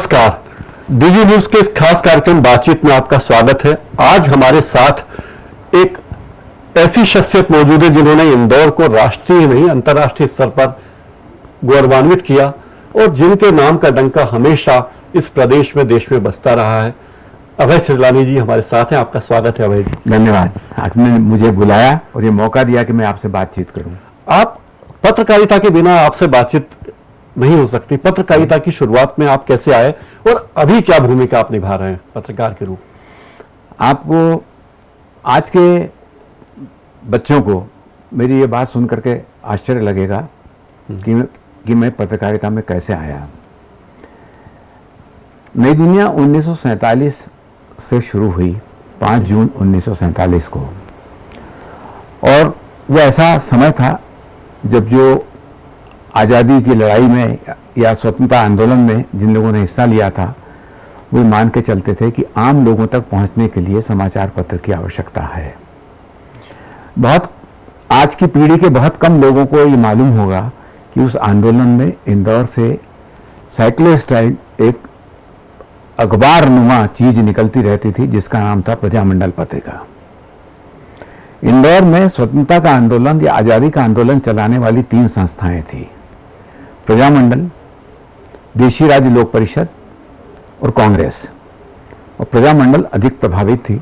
नमस्कार। DG news के इस खास कार्यक्रम बातचीत में आपका स्वागत है। आज हमारे साथ एक ऐसी शख्सियत मौजूद है जिन्होंने इंदौर को राष्ट्रीय नहीं अंतर्राष्ट्रीय स्तर पर गौरवान्वित किया और जिनके नाम का डंका हमेशा इस प्रदेश में देश में बजता रहा है। अभय सिरलानी जी हमारे साथ हैं, आपका स्वागत है अभय जी। धन्यवाद, आपने मुझे बुलाया और ये मौका दिया कि मैं आपसे बातचीत करूं। आप पत्रकारिता के बिना आपसे बातचीत नहीं हो सकती। पत्रकारिता की शुरुआत में आप कैसे आए और अभी क्या भूमिका आप निभा रहे हैं पत्रकार के रूप? आपको आज के बच्चों को मेरी ये बात सुन करके आश्चर्य लगेगा कि मैं पत्रकारिता में कैसे आया। नई दुनिया 1947 से शुरू हुई 5 जून 1947 को, और वो ऐसा समय था जब जो आज़ादी की लड़ाई में या स्वतंत्रता आंदोलन में जिन लोगों ने हिस्सा लिया था वो मान के चलते थे कि आम लोगों तक पहुंचने के लिए समाचार पत्र की आवश्यकता है। बहुत आज की पीढ़ी के बहुत कम लोगों को ये मालूम होगा कि उस आंदोलन में इंदौर से साइक्लो स्टाइल एक अखबार नुमा चीज निकलती रहती थी जिसका नाम था प्रजामंडल पत्रिका। इंदौर में स्वतंत्रता का आंदोलन या आज़ादी का आंदोलन चलाने वाली 3 संस्थाएं थी, प्रजामंडल, देशी राज्य लोक परिषद और कांग्रेस। और प्रजामंडल अधिक प्रभावित थी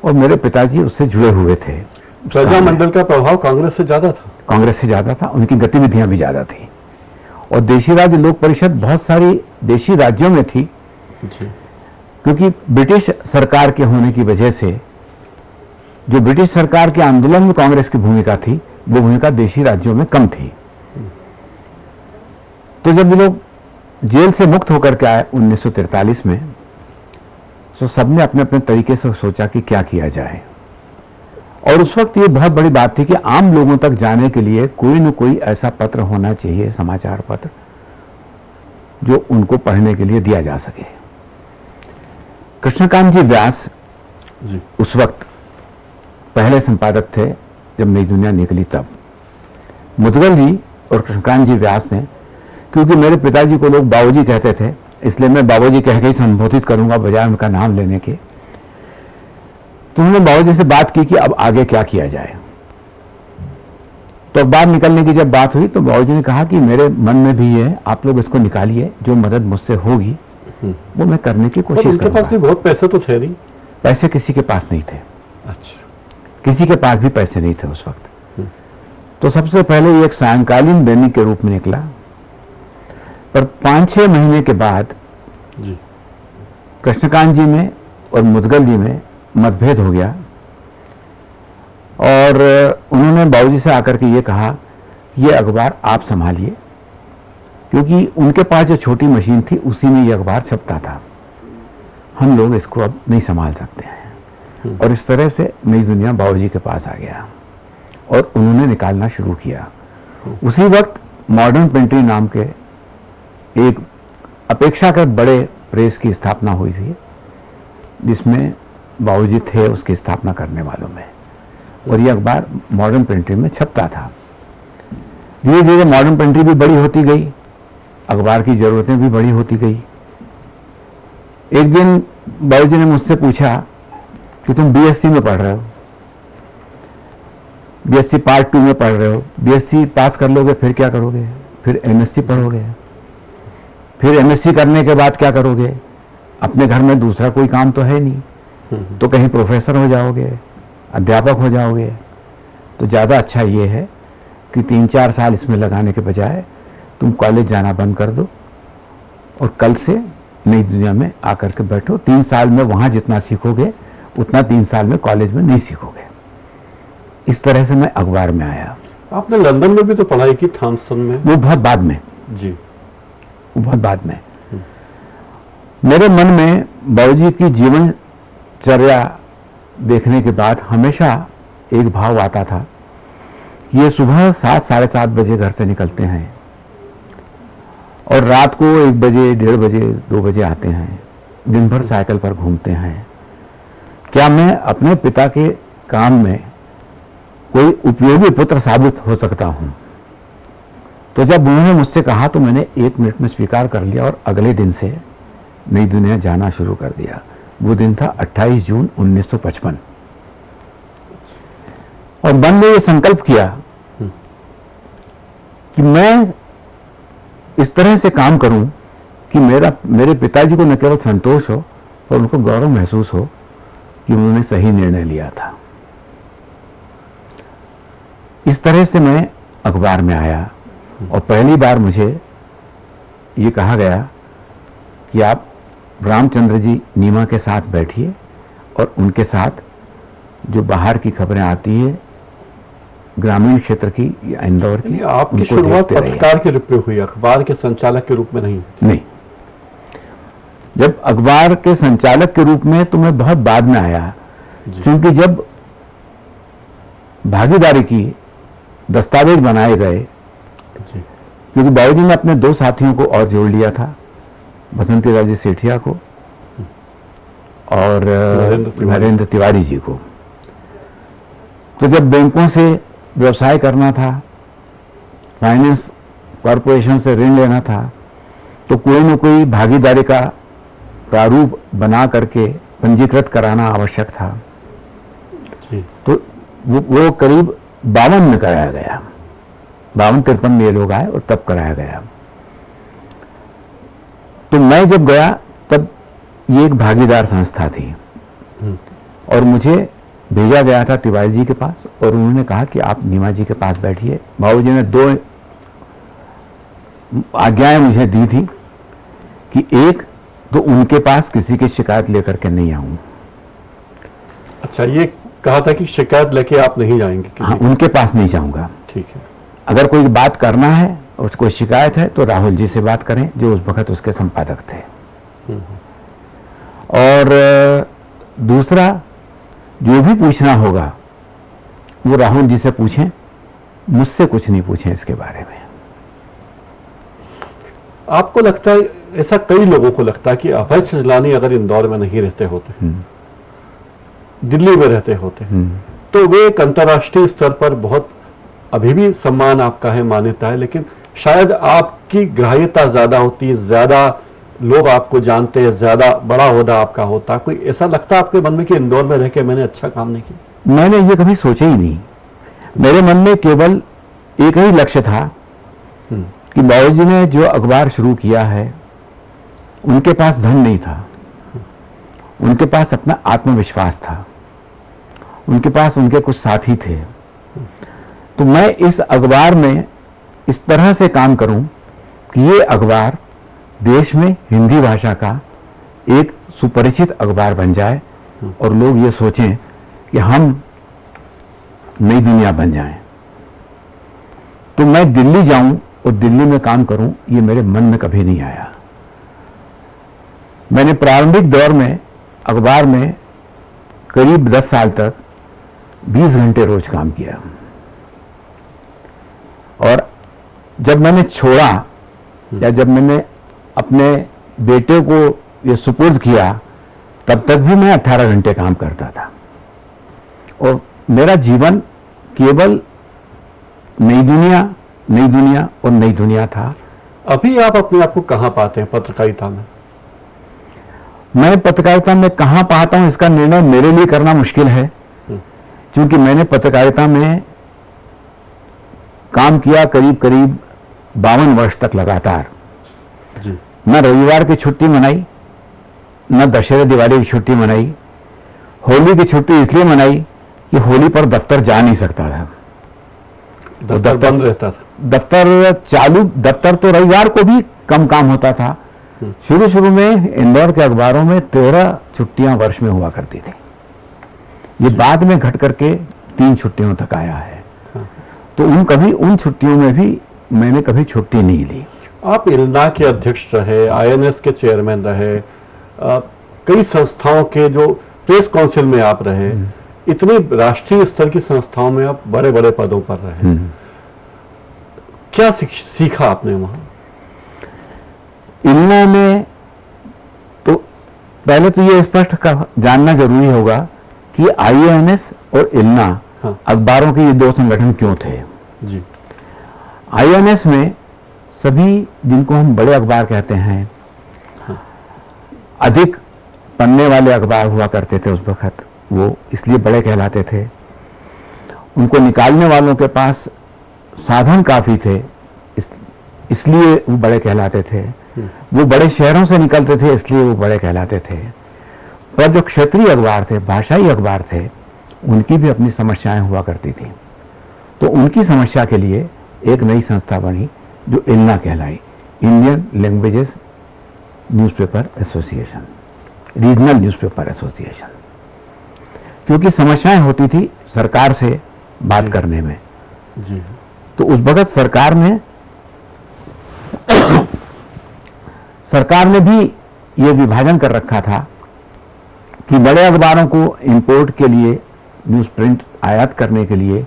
और मेरे पिताजी उससे जुड़े हुए थे। प्रजामंडल का प्रभाव कांग्रेस से ज्यादा था? कांग्रेस से ज्यादा था, उनकी गतिविधियां भी ज्यादा थी। और देशी राज्य लोक परिषद बहुत सारी देशी राज्यों में थी जी। क्योंकि ब्रिटिश सरकार के होने की वजह से जो ब्रिटिश सरकार के आंदोलन में कांग्रेस की भूमिका थी वो भूमिका देशी राज्यों में कम थी। तो जब ये लोग जेल से मुक्त होकर के आए 1943 में, तो सबने अपने अपने तरीके से सोचा कि क्या किया जाए। और उस वक्त ये बहुत बड़ी बात थी कि आम लोगों तक जाने के लिए कोई न कोई ऐसा पत्र होना चाहिए, समाचार पत्र, जो उनको पढ़ने के लिए दिया जा सके। कृष्णकांत जी व्यास जी उस वक्त पहले संपादक थे जब नई दुनिया निकली तब। मुदगल जी और कृष्णकांत जी व्यास ने, क्योंकि मेरे पिताजी को लोग बाबूजी कहते थे इसलिए मैं बाबूजी कह के ही संबोधित करूंगा बजाय उनका नाम लेने के, तो उन्होंने बाबूजी से बात की कि अब आगे क्या किया जाए। तो बाहर निकलने की जब बात हुई तो बाबूजी ने कहा कि मेरे मन में भी है, आप लोग इसको निकालिए, जो मदद मुझसे होगी वो मैं करने की कोशिश करूंगा। उनके पास भी बहुत पैसे तो थे नहीं? पैसे किसी के पास नहीं थे। अच्छा। किसी के पास भी पैसे नहीं थे उस वक्त। तो सबसे पहले ये एक सायंकालीन दैनिक के रूप में निकला, पर 5-6 महीने के बाद जी कृष्णकांत जी में और मुदगल जी में मतभेद हो गया और उन्होंने बाबूजी से आकर के ये कहा ये अखबार आप संभालिए, क्योंकि उनके पास जो छोटी मशीन थी उसी में ये अखबार छपता था, हम लोग इसको अब नहीं संभाल सकते हैं। और इस तरह से नई दुनिया बाबूजी के पास आ गया और उन्होंने निकालना शुरू किया। उसी वक्त मॉडर्न पेंट्री नाम के एक अपेक्षाकृत बड़े प्रेस की स्थापना हुई थी जिसमें बाबूजी थे उसकी स्थापना करने वालों में, और ये अखबार मॉडर्न पेंट्री में छपता था। धीरे धीरे मॉडर्न पेंट्री भी बड़ी होती गई, अखबार की ज़रूरतें भी बड़ी होती गई। एक दिन बाबूजी ने मुझसे पूछा कि तुम बीएससी में पढ़ रहे हो, बीएससी पार्ट 2 में पढ़ रहे हो, बीएससी पास कर लोगे फिर क्या करोगे? फिर एमएससी पढ़ोगे, फिर एमएससी करने के बाद क्या करोगे? अपने घर में दूसरा कोई काम तो है नहीं, तो कहीं प्रोफेसर हो जाओगे, अध्यापक हो जाओगे। तो ज़्यादा अच्छा ये है कि 3-4 साल इसमें लगाने के बजाय तुम कॉलेज जाना बंद कर दो और कल से नई दुनिया में आकर के बैठो। 3 साल में वहाँ जितना सीखोगे उतना 3 साल में कॉलेज में नहीं सीखोगे। इस तरह से मैं अखबार में आया। आपने लंदन में भी तो पढ़ाई की, थॉमसन में? वो बहुत बाद में जी, वो बहुत बाद में। मेरे मन में बाबूजी की जीवनचर्या देखने के बाद हमेशा एक भाव आता था, ये सुबह 7-7:30 बजे घर से निकलते हैं और रात को 1 बजे, 1:30 बजे, 2 बजे आते हैं, दिन भर साइकिल पर घूमते हैं। क्या मैं अपने पिता के काम में कोई उपयोगी पुत्र साबित हो सकता हूं? तो जब उन्होंने मुझसे कहा तो मैंने 1 मिनट में स्वीकार कर लिया और अगले दिन से नई दुनिया जाना शुरू कर दिया। वो दिन था 28 जून 1955। और मन ने ये संकल्प किया कि मैं इस तरह से काम करूं कि मेरे पिताजी को न केवल संतोष हो पर उनको गौरव महसूस हो कि उन्होंने सही निर्णय लिया था। इस तरह से मैं अखबार में आया और पहली बार मुझे ये कहा गया कि आप रामचंद्र जी नीमा के साथ बैठिए और उनके साथ जो बाहर की खबरें आती है ग्रामीण क्षेत्र की या इंदौर की, आपकी उनको शुरुआत देखते रहिए। पत्रकार के रूप में हुई, अखबार के संचालक के रूप में नहीं? नहीं, जब अखबार के संचालक के रूप में तो मैं बहुत बाद में आया, क्योंकि जब भागीदारी की दस्तावेज बनाए गए, क्योंकि बाबूजी ने अपने 2 साथियों को और जोड़ लिया था, बसंती राजे सेठिया को और नरेंद्र तिवारी जी को। तो जब बैंकों से व्यवसाय करना था, फाइनेंस कॉरपोरेशन से ऋण लेना था, तो कोई न कोई भागीदारी का प्रारूप बना करके पंजीकृत कराना आवश्यक था। तो वो करीब 52 में कराया गया, 52-53 में ये लोग आए और तब कराया गया। तो मैं जब गया तब ये एक भागीदार संस्था थी और मुझे भेजा गया था तिवारी जी के पास और उन्होंने कहा कि आप नीमा जी के पास बैठिए। बाबूजी ने 2 आज्ञाएं मुझे दी थी कि एक तो उनके पास किसी की शिकायत लेकर के नहीं आऊं। अच्छा, ये कहा था कि शिकायत लेके आप नहीं जाएंगे किसी? हाँ, उनके पास नहीं जाऊंगा। ठीक है। अगर कोई बात करना है और कोई शिकायत है तो राहुल जी से बात करें, जो उस वक्त उसके संपादक थे। और दूसरा, जो भी पूछना होगा वो राहुल जी से पूछें, मुझसे कुछ नहीं पूछें इसके बारे में। आपको लगता है, ऐसा कई लोगों को लगता है कि अभय छजलानी अगर इंदौर में नहीं रहते होते, दिल्ली में रहते होते, तो वे एक अंतर्राष्ट्रीय स्तर पर बहुत, अभी भी सम्मान आपका है, मान्यता है, लेकिन शायद आपकी ग्राह्यता ज्यादा होती, ज्यादा लोग आपको जानते हैं, ज्यादा बड़ा ओहदा आपका होता। कोई ऐसा लगता है आपके मन में कि इंदौर में रह के मैंने अच्छा काम नहीं किया? मैंने ये कभी सोचा ही नहीं। मेरे मन में केवल एक ही लक्ष्य था कि बाबूजी ने जो अखबार शुरू किया है, उनके पास धन नहीं था, उनके पास अपना आत्मविश्वास था, उनके पास उनके कुछ साथी थे। तो मैं इस अखबार में इस तरह से काम करूं कि ये अखबार देश में हिंदी भाषा का एक सुपरिचित अखबार बन जाए और लोग ये सोचें कि हम नई दुनिया बन जाएं। तो मैं दिल्ली जाऊं और दिल्ली में काम करूं, ये मेरे मन में कभी नहीं आया। मैंने प्रारंभिक दौर में अखबार में करीब 10 साल तक 20 घंटे रोज काम किया और जब मैंने छोड़ा या जब मैंने अपने बेटे को ये सुपुर्द किया, तब तक भी मैं 18 घंटे काम करता था और मेरा जीवन केवल नई दुनिया और नई दुनिया था। अभी आप अपने आप को कहां पाते हैं पत्रकारिता में? मैं पत्रकारिता में कहां पाता हूं इसका निर्णय मेरे लिए करना मुश्किल है, क्योंकि मैंने पत्रकारिता में काम किया करीब 52 वर्ष तक लगातार। न रविवार की छुट्टी मनाई, न दशहरा दिवाली की छुट्टी मनाई। होली की छुट्टी इसलिए मनाई कि होली पर दफ्तर जा नहीं सकता था, दफ्तर बंद रहता था। दफ्तर तो रविवार को भी कम काम होता था। शुरू में इंदौर के अखबारों में 13 छुट्टियां वर्ष में हुआ करती थी। ये बाद में घट करके 3 छुट्टियों तक आया है। तो उन छुट्टियों में भी मैंने कभी छुट्टी नहीं ली। आप इल्ना के अध्यक्ष रहे, आईएनएस के चेयरमैन रहे, कई संस्थाओं के जो प्रेस काउंसिल में आप रहे, इतने राष्ट्रीय स्तर की संस्थाओं में आप बड़े बड़े पदों पर रहे। क्या सीखा आपने वहां? इल्ना में तो पहले तो ये स्पष्ट जानना जरूरी होगा कि आईएनएस और इल्ना अखबारों के ये 2 संगठन क्यों थे। जी। आईएनएस में सभी जिनको हम बड़े अखबार कहते हैं, अधिक पन्ने वाले अखबार हुआ करते थे उस वक्त, वो इसलिए बड़े कहलाते थे। उनको निकालने वालों के पास साधन काफ़ी थे, इसलिए वो बड़े कहलाते थे। वो बड़े शहरों से निकलते थे, इसलिए वो बड़े कहलाते थे। पर जो क्षेत्रीय अखबार थे, भाषाई अखबार थे, उनकी भी अपनी समस्याएं हुआ करती थी। तो उनकी समस्या के लिए एक नई संस्था बनी जो इल्ना कहलाई, Indian languages newspaper association, regional newspaper association. क्योंकि समस्याएं होती थी सरकार से बात करने में। जी। तो उस वक्त सरकार ने भी ये विभाजन कर रखा था कि बड़े अखबारों को इंपोर्ट के लिए, न्यूज़ प्रिंट आयात करने के लिए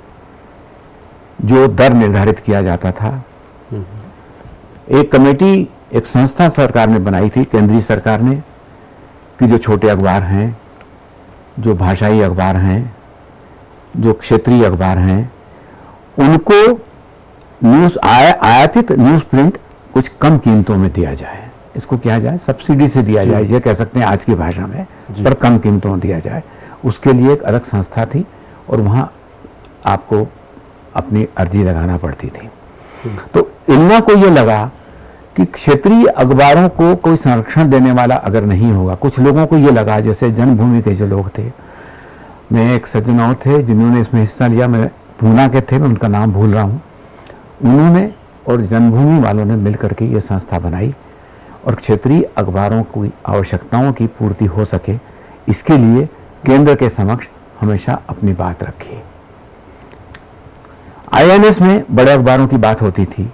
जो दर निर्धारित किया जाता था, एक कमेटी, एक संस्था सरकार ने बनाई थी, केंद्रीय सरकार ने, कि जो छोटे अखबार हैं, जो भाषाई अखबार हैं, जो क्षेत्रीय अखबार हैं, उनको आयातित न्यूज़ प्रिंट कुछ कम कीमतों में दिया जाए। इसको किया जाए, सब्सिडी से दिया जाए, ये कह सकते हैं आज की भाषा में, पर कम कीमतों में दिया जाए। उसके लिए एक अलग संस्था थी और वहाँ आपको अपनी अर्जी लगाना पड़ती थी। तो इल्ना को ये लगा कि क्षेत्रीय अखबारों को कोई संरक्षण देने वाला अगर नहीं होगा, कुछ लोगों को ये लगा, जैसे जन्मभूमि के जो लोग थे, मैं एक सज्जन और थे जिन्होंने इसमें हिस्सा लिया, मैं पूना के थे, मैं उनका नाम भूल रहा हूँ, उन्होंने और जन्मभूमि वालों ने मिल करके ये संस्था बनाई और क्षेत्रीय अखबारों की आवश्यकताओं की पूर्ति हो सके, इसके लिए केंद्र के समक्ष हमेशा अपनी बात रखी। आईएनएस में बड़े अखबारों की बात होती थी,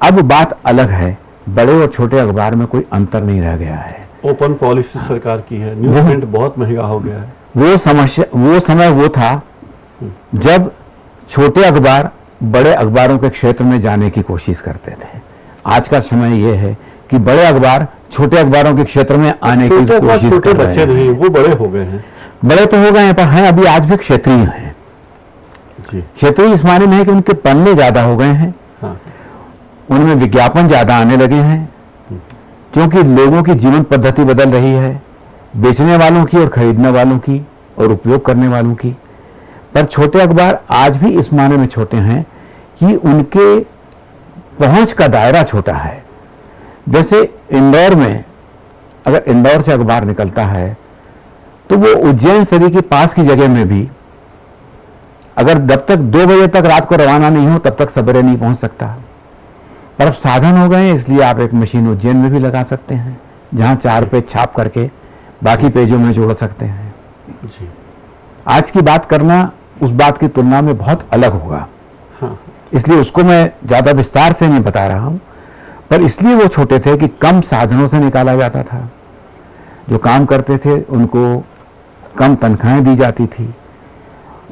अब बात अलग है, बड़े और छोटे अखबार में कोई अंतर नहीं रह गया है। ओपन पॉलिसी सरकार की है, न्यूज़ प्रिंट बहुत महंगा हो गया है। वो समय वो था जब छोटे अखबार बड़े अखबारों के क्षेत्र में जाने की कोशिश करते थे। आज का समय ये है कि बड़े अखबार छोटे अखबारों के क्षेत्र में आने की कोशिश कर रहे हैं। नहीं, वो बड़े हो गए हैं। बड़े तो हो गए हैं, पर हैं अभी आज भी क्षेत्रीय हैं। क्षेत्रीय इस माने में है कि उनके पन्ने ज्यादा हो गए हैं। हाँ। उनमें विज्ञापन ज्यादा आने लगे हैं, क्योंकि लोगों की जीवन पद्धति बदल रही है, बेचने वालों की और खरीदने वालों की और उपयोग करने वालों की। पर छोटे अखबार आज भी इस माने में छोटे हैं कि उनके पहुंच का दायरा छोटा है। जैसे इंदौर में, अगर इंदौर से अखबार निकलता है तो वो उज्जैन शहर के पास की जगह में भी, अगर जब तक 2 बजे तक रात को रवाना नहीं हो तब तक सवेरे नहीं पहुंच सकता। पर अब साधन हो गए हैं, इसलिए आप एक मशीन उज्जैन में भी लगा सकते हैं, जहां 4 पेज छाप करके बाकी पेजों में जोड़ सकते हैं। जी। आज की बात करना उस बात की तुलना में बहुत अलग होगा। हाँ। इसलिए उसको मैं ज्यादा विस्तार से नहीं बता रहा हूं, पर इसलिए वो छोटे थे कि कम साधनों से निकाला जाता था। जो काम करते थे उनको कम तनख्वाहें दी जाती थी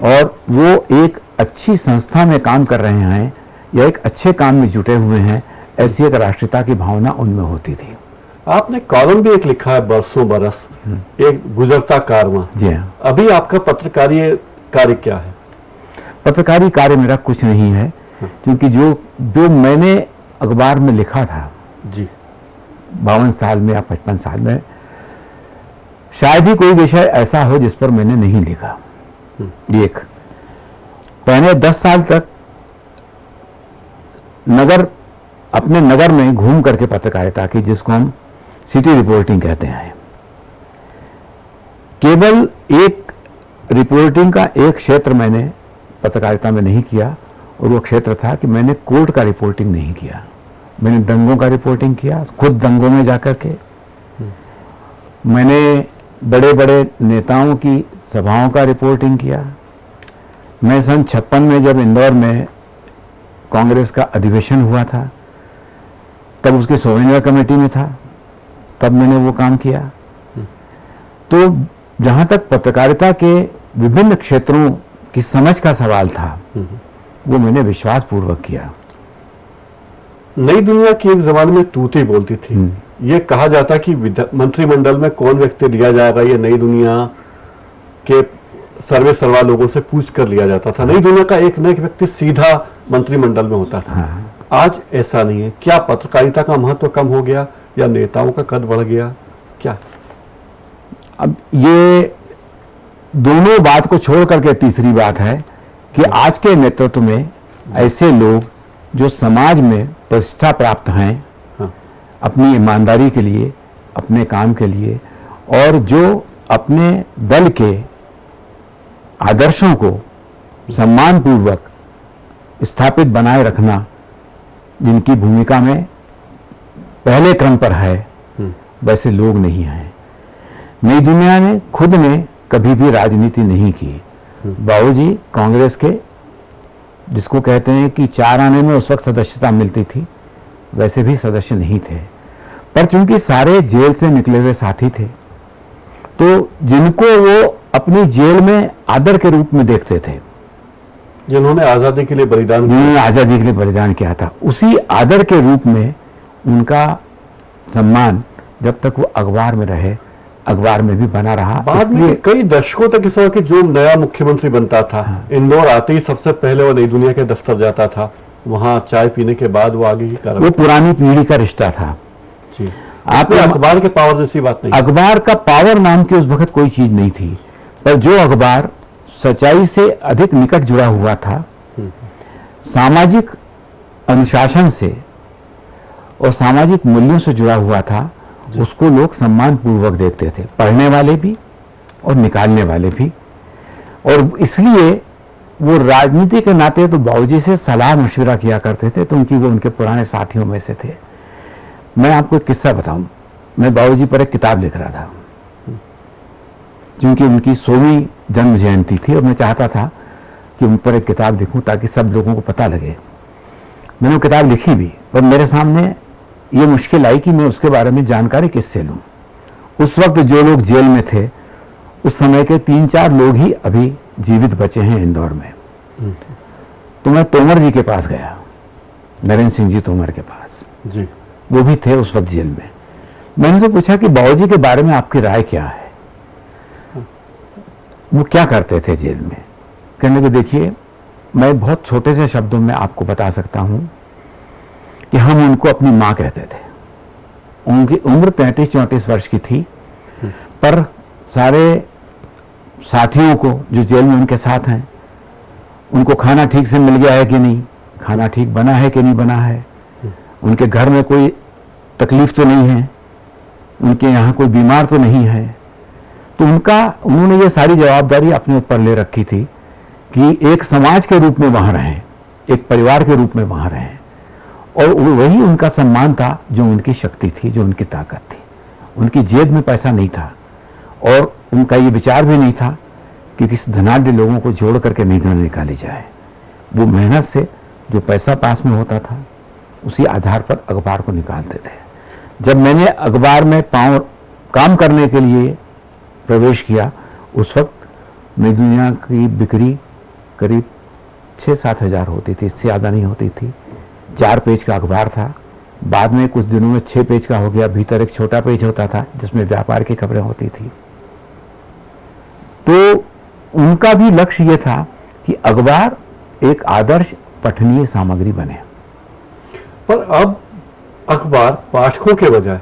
और वो एक अच्छी संस्था में काम कर रहे हैं या एक अच्छे काम में जुटे हुए हैं, ऐसी एक राष्ट्रीयता की भावना उनमें होती थी। आपने कॉलम भी एक लिखा है, बरसों बरस, एक गुजरता कारवां। जी हाँ। अभी आपका पत्रकारी कार्य क्या है? पत्रकारी कार्य मेरा कुछ नहीं है, क्योंकि जो मैंने अखबार में लिखा था जी 52 साल में या 55 साल में, शायद ही कोई विषय ऐसा हो जिस पर मैंने नहीं लिखा। एक पहले 10 साल तक अपने नगर में घूम करके पत्रकारिता की, जिसको हम सिटी रिपोर्टिंग कहते हैं, केवल एक रिपोर्टिंग का एक क्षेत्र मैंने पत्रकारिता में नहीं किया, और वो क्षेत्र था कि मैंने कोर्ट का रिपोर्टिंग नहीं किया। मैंने दंगों का रिपोर्टिंग किया, खुद दंगों में जाकर के। मैंने बड़े बड़े नेताओं की सभाओं का रिपोर्टिंग किया। मैं सन 56 में जब इंदौर में कांग्रेस का अधिवेशन हुआ था, तब उसकी सोवेनिया कमेटी में था, तब मैंने वो काम किया। तो जहां तक पत्रकारिता के विभिन्न क्षेत्रों की समझ का सवाल था, वो मैंने विश्वास पूर्वक किया। नई दुनिया की एक जमाने में तूती बोलती थी। ये कहा जाता कि मंत्रिमंडल में कौन व्यक्ति लिया जाएगा, ये नई दुनिया के सर्वे सर्वा लोगों से पूछ कर लिया जाता था। नई दुनिया का एक न एक व्यक्ति सीधा मंत्रिमंडल में होता था। हाँ। आज ऐसा नहीं है। क्या पत्रकारिता का महत्व कम हो गया या नेताओं का कद बढ़ गया? क्या अब ये दोनों बात को छोड़ करके तीसरी बात है कि आज के नेतृत्व में ऐसे लोग जो समाज में प्रतिष्ठा प्राप्त हैं हाँ। अपनी ईमानदारी के लिए, अपने काम के लिए, और जो अपने दल के आदर्शों को सम्मानपूर्वक स्थापित बनाए रखना जिनकी भूमिका में पहले क्रम पर है, वैसे लोग नहीं हैं। नई दुनिया ने खुद ने कभी भी राजनीति नहीं की। बाबूजी कांग्रेस के, जिसको कहते हैं कि 4 आने में उस वक्त सदस्यता मिलती थी, वैसे भी सदस्य नहीं थे, पर चूंकि सारे जेल से निकले हुए साथी थे, तो जिनको वो अपनी जेल में आदर के रूप में देखते थे, जिन्होंने आजादी के लिए बलिदान किया, जिन्होंने आजादी के लिए बलिदान किया था, उसी आदर के रूप में उनका सम्मान जब तक वो अखबार में रहे, अखबार में भी बना रहा। बाद में कई दशकों तक इस कि जो नया मुख्यमंत्री बनता था, इंदौर आते ही सबसे पहले वो नई दुनिया के दफ्तर जाता था, वहां चाय पीने के बाद वो आगे की कार्रवाई। वो पुरानी पीढ़ी का रिश्ता था जी। आपने अखबार के पावर जैसी बात नहीं। अखबार का पावर नाम की उस वक्त कोई चीज नहीं थी, पर जो अखबार सच्चाई से अधिक निकट जुड़ा हुआ था, सामाजिक अनुशासन से और सामाजिक मूल्यों से जुड़ा हुआ था, उसको लोग सम्मान पूर्वक देखते थे, पढ़ने वाले भी और निकालने वाले भी। और इसलिए वो राजनीति के नाते तो बाबूजी से सलाह मशविरा किया करते थे, तो उनकी वो उनके पुराने साथियों में से थे। मैं आपको एक किस्सा बताऊं, मैं बाबूजी पर एक किताब लिख रहा था, क्योंकि उनकी 100वीं जन्म जयंती थी और मैं चाहता था कि उन पर एक किताब लिखूं ताकि सब लोगों को पता लगे। मैंने वो किताब लिखी भी, पर मेरे सामने ये मुश्किल आई कि मैं उसके बारे में जानकारी किससे लूं। उस वक्त जो लोग जेल में थे, उस समय के 3-4 लोग ही अभी जीवित बचे हैं इंदौर में। तो मैं तोमर जी के पास गया, नरेंद्र सिंह जी तोमर के पास जी। वो भी थे उस वक्त जेल में। मैंने उनसे पूछा कि बाबूजी के बारे में आपकी राय क्या है, वो क्या करते थे जेल में। कहने लगे, देखिए मैं बहुत छोटे से शब्दों में आपको बता सकता हूं कि हम उनको अपनी मां कहते थे। उनकी उम्र 33-34 वर्ष की थी, पर सारे साथियों को जो जेल में उनके साथ हैं, उनको खाना ठीक से मिल गया है कि नहीं, खाना ठीक बना है कि नहीं बना है, उनके घर में कोई तकलीफ तो नहीं है, उनके यहाँ कोई बीमार तो नहीं है। तो उन्होंने ये सारी जवाबदारी अपने ऊपर ले रखी थी कि एक समाज के रूप में वहां रहें, एक परिवार के रूप में वहां रहें, और वही उनका सम्मान था जो उनकी शक्ति थी, जो उनकी ताकत थी। उनकी जेब में पैसा नहीं था और उनका ये विचार भी नहीं था कि किसी धनाढ्य लोगों को जोड़ करके नहीं निकाली जाए। वो मेहनत से जो पैसा पास में होता था, उसी आधार पर अखबार को निकालते थे। जब मैंने अखबार में काम करने के लिए प्रवेश किया, उस वक्त नई दुनिया की बिक्री करीब 6-7 हज़ार होती थी, इससे ज़्यादा नहीं होती थी। 4 पेज का अखबार था, बाद में कुछ दिनों में 6 पेज का हो गया। भीतर एक छोटा पेज होता था जिसमें व्यापार की खबरें होती थी। तो उनका भी लक्ष्य यह था कि अखबार एक आदर्श पठनीय सामग्री बने। पर अब अखबार पाठकों के बजाय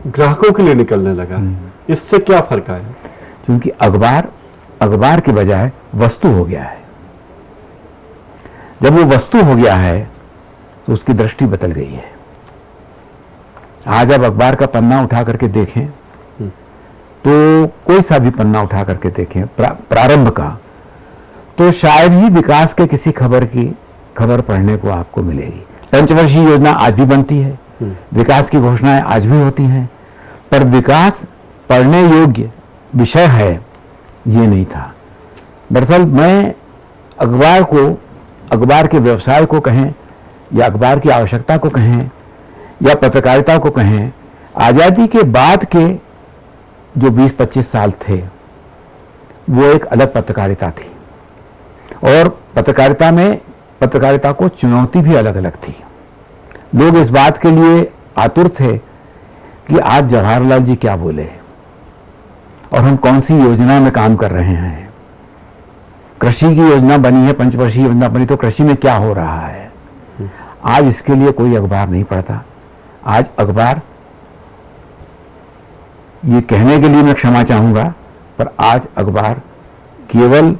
ग्राहकों के लिए निकलने लगा, इससे क्या फर्क आया? क्योंकि अखबार के बजाय वस्तु हो गया है। जब वो वस्तु हो गया है तो उसकी दृष्टि बदल गई है। आज आप अखबार का पन्ना उठा करके देखें, तो कोई सा भी पन्ना उठा करके देखें प्रारंभ का, तो शायद ही विकास के किसी खबर पढ़ने को आपको मिलेगी। पंचवर्षीय योजना आज भी बनती है, विकास की घोषणाएं आज भी होती हैं, पर विकास पढ़ने योग्य विषय है ये नहीं था। दरअसल मैं अखबार के व्यवसाय को कहें या अखबार की आवश्यकता को कहें या पत्रकारिता को कहें, आज़ादी के बाद के जो 20-25 साल थे वो एक अलग पत्रकारिता थी, और पत्रकारिता को चुनौती भी अलग अलग थी। लोग इस बात के लिए आतुर थे कि आज जवाहरलाल जी क्या बोले और हम कौन सी योजना में काम कर रहे हैं। कृषि की योजना बनी है, पंचवर्षीय योजना बनी, तो कृषि में क्या हो रहा है। आज इसके लिए कोई अखबार नहीं पढ़ता। आज अखबार ये कहने के लिए मैं क्षमा चाहूंगा, पर आज अखबार केवल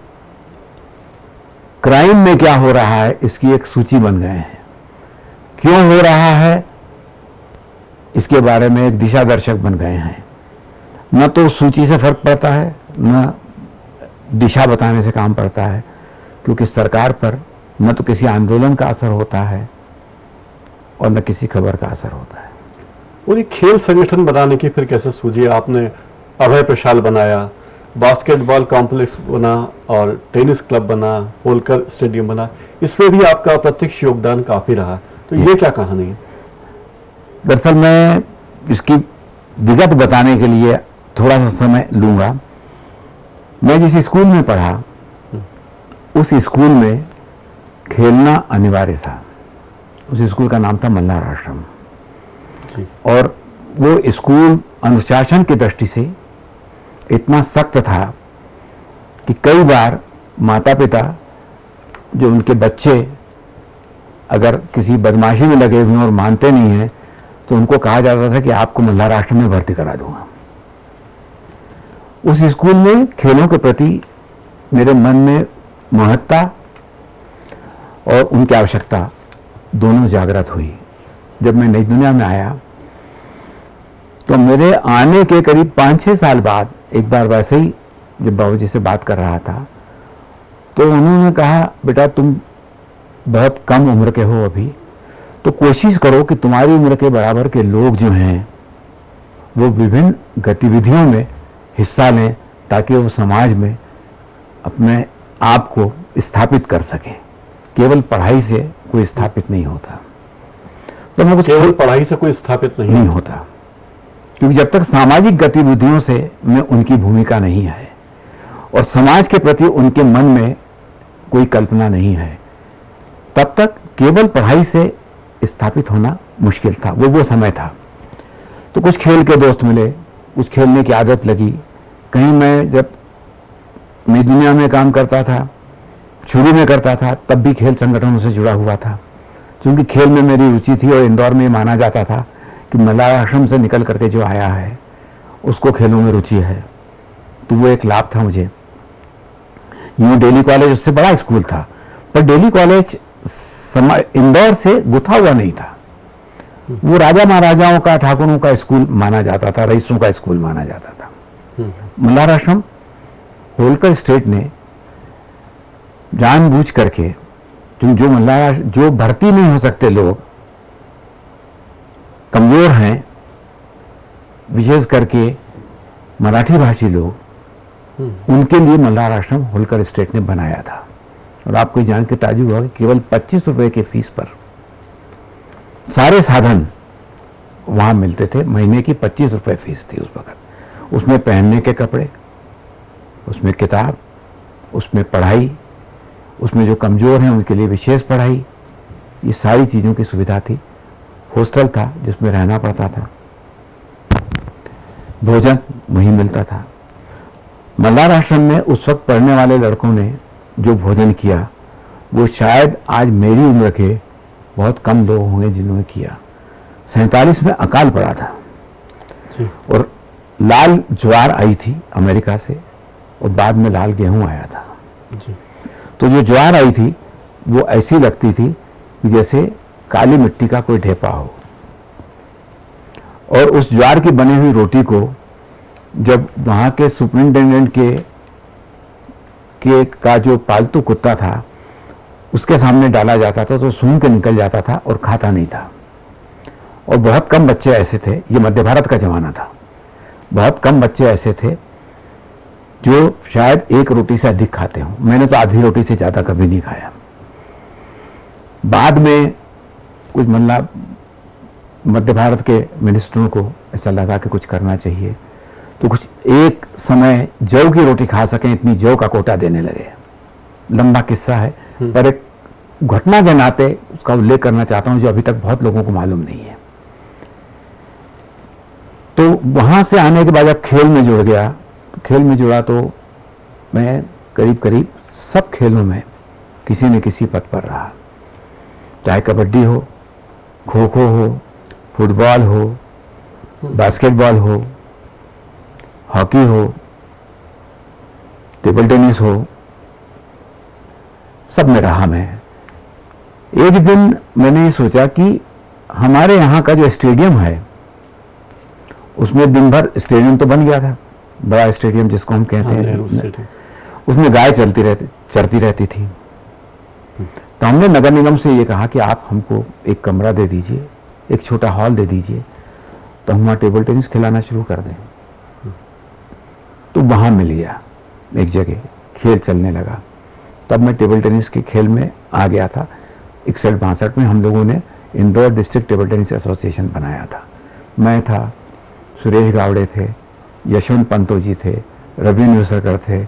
क्राइम में क्या हो रहा है इसकी एक सूची बन गए हैं। क्यों हो रहा है इसके बारे में एक दिशा दर्शक बन गए हैं। न तो सूची से फर्क पड़ता है, न दिशा बताने से काम पड़ता है, क्योंकि सरकार पर न तो किसी आंदोलन का असर होता है और न किसी खबर का असर होता है। और ये खेल संगठन बनाने की फिर कैसे सूझी? आपने अभय प्रशाल बनाया, बास्केटबॉल कॉम्प्लेक्स बना और टेनिस क्लब बना, होलकर स्टेडियम बना, इसमें भी आपका प्रत्यक्ष योगदान काफी रहा। तो ये क्या कहानी है? दरअसल मैं इसकी विगत बताने के लिए थोड़ा सा समय लूंगा। मैं जिस स्कूल में पढ़ा उस स्कूल में खेलना अनिवार्य था। उस स्कूल का नाम था मल्हार आश्रम, और वो स्कूल अनुशासन की दृष्टि से इतना सख्त था कि कई बार माता पिता जो उनके बच्चे अगर किसी बदमाशी में लगे हुए और मानते नहीं हैं तो उनको कहा जाता था कि आपको मल्हार आश्रम में भर्ती करा दूंगा। उस स्कूल में खेलों के प्रति मेरे मन में महत्ता और उनकी आवश्यकता दोनों जागृत हुई। जब मैं नई दुनिया में आया तो मेरे आने के करीब 5-6 साल बाद एक बार वैसे ही जब बाबूजी से बात कर रहा था तो उन्होंने कहा, बेटा तुम बहुत कम उम्र के हो अभी, तो कोशिश करो कि तुम्हारी उम्र के बराबर के लोग जो हैं वो विभिन्न गतिविधियों में हिस्सा लें ताकि वो समाज में अपने आप को स्थापित कर सकें। केवल पढ़ाई से कोई स्थापित नहीं होता। तो मैं कुछ केवल पढ़ाई से कोई स्थापित नहीं होता, क्योंकि जब तक सामाजिक गतिविधियों से में उनकी भूमिका नहीं है और समाज के प्रति उनके मन में कोई कल्पना नहीं है, तब तक केवल पढ़ाई से स्थापित होना मुश्किल था। वो समय था। तो कुछ खेल के दोस्त मिले, कुछ खेलने की आदत लगी। कहीं मैं जब नई दुनिया में काम करता था, शुरू में करता था, तब भी खेल संगठनों से जुड़ा हुआ था। क्योंकि खेल में मेरी रुचि थी और इंदौर में माना जाता था कि मल्हार आश्रम से निकल करके जो आया है उसको खेलों में रुचि है, तो वो एक लाभ था मुझे। यूं दिल्ली कॉलेज उससे बड़ा स्कूल था, पर दिल्ली कॉलेज इंदौर से गुथा हुआ नहीं था। वो राजा महाराजाओं का, ठाकुरों का स्कूल माना जाता था, रईसों का स्कूल माना जाता था। मल्हार आश्रम होलकर स्टेट ने जानबूझ करके जो भर्ती नहीं हो सकते लोग, कमजोर हैं, विशेष करके मराठी भाषी लोग, उनके लिए मल्हार आश्रम होलकर स्टेट ने बनाया था। और आपको ये जान के ताज्जुब होगा, केवल 25 रुपए के फीस पर सारे साधन वहां मिलते थे। महीने की 25 रुपए फीस थी उस वक्त। उसमें पहनने के कपड़े, उसमें किताब, उसमें पढ़ाई, उसमें जो कमजोर हैं उनके लिए विशेष पढ़ाई, ये सारी चीज़ों की सुविधा थी। हॉस्टल था जिसमें रहना पड़ता था, भोजन वहीं मिलता था। मल्हार आश्रम में उस वक्त पढ़ने वाले लड़कों ने जो भोजन किया वो शायद आज मेरी उम्र के बहुत कम लोग होंगे जिन्होंने किया। 47 में अकाल पड़ा था और लाल ज्वार आई थी अमेरिका से और बाद में लाल गेहूं आया था। तो जो ज्वार आई थी वो ऐसी लगती थी कि जैसे काली मिट्टी का कोई ढेपा हो, और उस ज्वार की बनी हुई रोटी को जब वहां के सुपरिंटेंडेंट के का जो पालतू कुत्ता था उसके सामने डाला जाता था तो सूंघ के निकल जाता था और खाता नहीं था। और बहुत कम बच्चे ऐसे थे, ये मध्य भारत का जमाना था, बहुत कम बच्चे ऐसे थे जो शायद एक रोटी से अधिक खाते हों। मैंने तो आधी रोटी से ज़्यादा कभी नहीं खाया। बाद में कुछ मतलब मध्य भारत के मिनिस्टरों को ऐसा लगा कि कुछ करना चाहिए, तो कुछ एक समय जौ की रोटी खा सकें इतनी जौ का कोटा देने लगे। लंबा किस्सा है, पर एक घटना के नाते उसका उल्लेख करना चाहता हूं जो अभी तक बहुत लोगों को मालूम नहीं है। तो वहां से आने के बाद जब खेल में जुड़ गया, खेल में जुड़ा तो मैं करीब करीब सब खेलों में किसी न किसी पद पर रहा, चाहे कबड्डी हो, खो खो हो, फुटबॉल हो, बास्केटबॉल हो, हॉकी हो, टेबल टेनिस हो, सब में रहा मैं। एक दिन मैंने ये सोचा कि हमारे यहाँ का जो स्टेडियम है, उसमें दिन भर, स्टेडियम तो बन गया था, बड़ा स्टेडियम जिसको हम कहते हैं, उसमें गाय चरती रहती थी। तो हमने नगर निगम से ये कहा कि आप हमको एक कमरा दे दीजिए, एक छोटा हॉल दे दीजिए, तो हम वहाँ टेबल टेनिस खिलाना शुरू कर दें। तो वहाँ मिल गया एक जगह, खेल चलने लगा। तब मैं टेबल टेनिस के खेल में आ गया था। 61-62 में हम लोगों ने Indore district table tennis association बनाया था। मैं था, सुरेश गावड़े थे, यशवंत पंतो जी थे, रवि न्यूसरकर थे,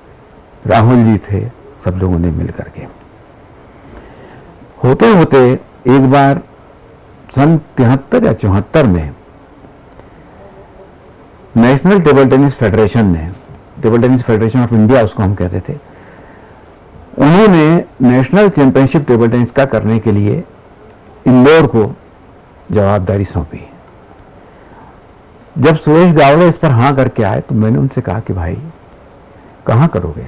राहुल जी थे, सब लोगों ने मिल करके। होते होते एक बार सन 73 या 74 में नेशनल टेबल टेनिस फेडरेशन ने, table tennis federation of India उसको हम कहते थे, उन्होंने नेशनल चैंपियनशिप टेबल टेनिस का करने के लिए इंदौर को जवाबदारी सौंपी। जब सुरेश गावड़े इस पर हाँ करके आए तो मैंने उनसे कहा कि भाई कहाँ करोगे,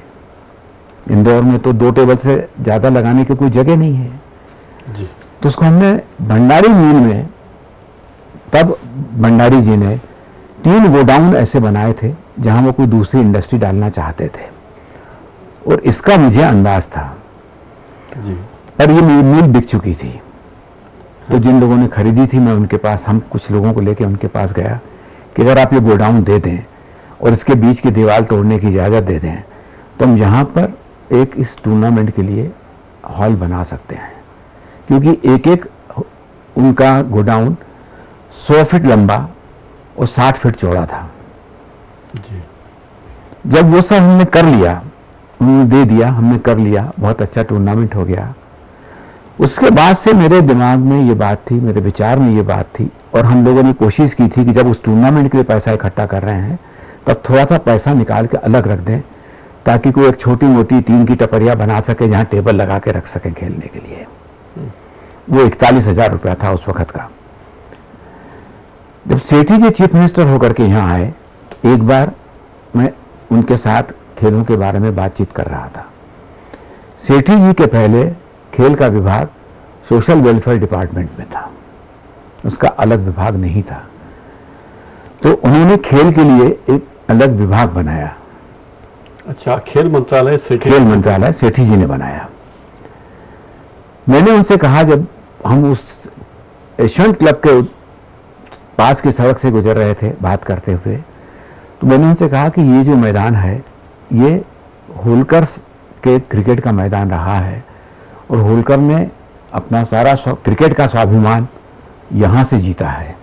इंदौर में तो 2 टेबल से ज़्यादा लगाने की कोई जगह नहीं है जी। तो उसको हमने भंडारी मिल में, तब भंडारी जी ने 3 गोडाउन ऐसे बनाए थे जहां वो कोई दूसरी इंडस्ट्री डालना चाहते थे, और इसका मुझे अंदाज था जी। पर ये मिल बिक चुकी थी। तो जिन लोगों ने खरीदी थी, मैं उनके पास, हम कुछ लोगों को लेकर उनके पास गया कि अगर आप ये गोडाउन दे दें और इसके बीच की दीवार तोड़ने की इजाज़त दे दें तो हम यहाँ पर एक इस टूर्नामेंट के लिए हॉल बना सकते हैं, क्योंकि एक एक उनका गोडाउन 100 फीट लंबा और 60 फीट चौड़ा था जी। जब वो सब हमने कर लिया, उन्होंने दे दिया, हमने कर लिया, बहुत अच्छा टूर्नामेंट हो गया। उसके बाद से मेरे दिमाग में ये बात थी, मेरे विचार में ये बात थी, और हम लोगों ने कोशिश की थी कि जब उस टूर्नामेंट के लिए पैसा इकट्ठा कर रहे हैं तब थोड़ा सा पैसा निकाल के अलग रख दें, ताकि कोई एक छोटी मोटी टीम की टपरिया बना सके जहाँ टेबल लगा के रख सकें खेलने के लिए। वो 41,000 रुपया था उस वक्त का। जब सेठी जी चीफ मिनिस्टर होकर के यहाँ आए, एक बार मैं उनके साथ खेलों के बारे में बातचीत कर रहा था। सेठी जी के पहले खेल का विभाग सोशल वेलफेयर डिपार्टमेंट में था, उसका अलग विभाग नहीं था। तो उन्होंने खेल के लिए एक अलग विभाग बनाया। अच्छा, खेल मंत्रालय सेठी जी ने बनाया। मैंने उनसे कहा, जब हम उस यशवंत क्लब के पास की सड़क से गुजर रहे थे बात करते हुए, तो मैंने उनसे कहा कि ये जो मैदान है ये होलकर के क्रिकेट का मैदान रहा है, और होलकर ने अपना सारा क्रिकेट का स्वाभिमान यहाँ से जीता है,